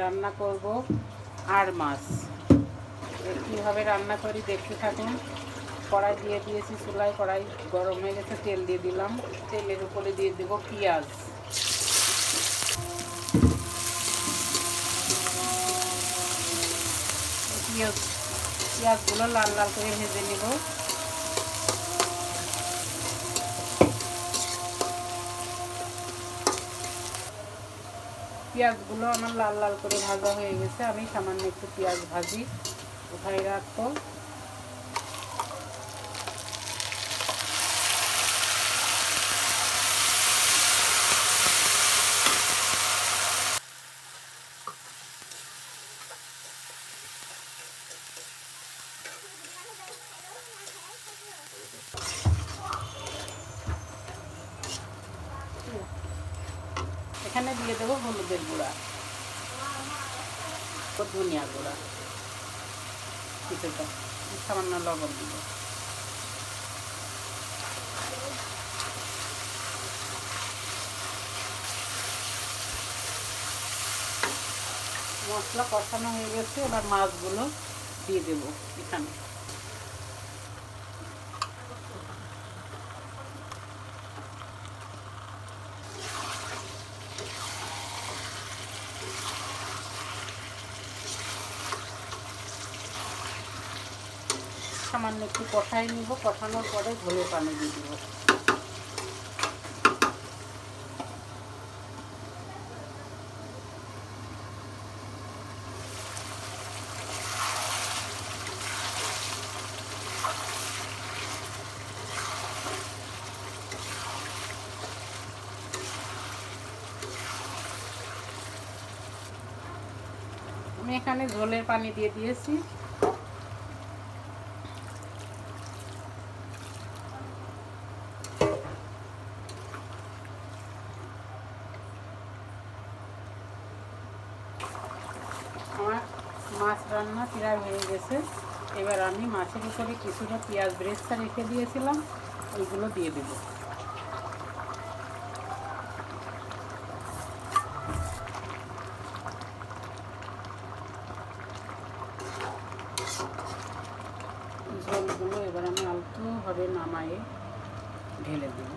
রান্না করব আর মাছ। কীভাবে রান্না করি দেখতে থাকুন। কড়াই দিয়ে দিয়েছি চুলায়, কড়াই গরম হয়ে গেছে, তেল দিয়ে দিলাম। তেলের উপরে দিয়ে দেবো পেঁয়াজ। পেঁয়াজগুলো লাল লাল করে ভেজে নেব। পেঁয়াজগুলো আমার লাল লাল করে ভাজা হয়ে গেছে। আমি সামান্য একটু পেঁয়াজ ভাজি কোথায় রাখবো। এখানে দিয়ে দেবো হলুদের গুঁড়া ও ধনিয়া গুঁড়া, কিছুটা সামান্য লবণ দিব। মশলা কষানো হয়ে গেছে, এবার মাছগুলো দিয়ে দেব এখানে। সামান্য একটু কষাই নিব, কষানোর পরে ঝোলের পানি দিয়ে দেবো। আমি এখানে ঝোলের পানি দিয়ে দিয়েছি। আমার মাছ রান্না প্রায় হয়ে গেছে। এবার আমি মাছের উপরে কিছুটা পেঁয়াজ বেরেস্তা রেখে দিয়েছিলাম, ওইগুলো দিয়ে দেব। ঝোলগুলো এবার আমি আলতোভাবে নামায়ে ঢেলে দেব।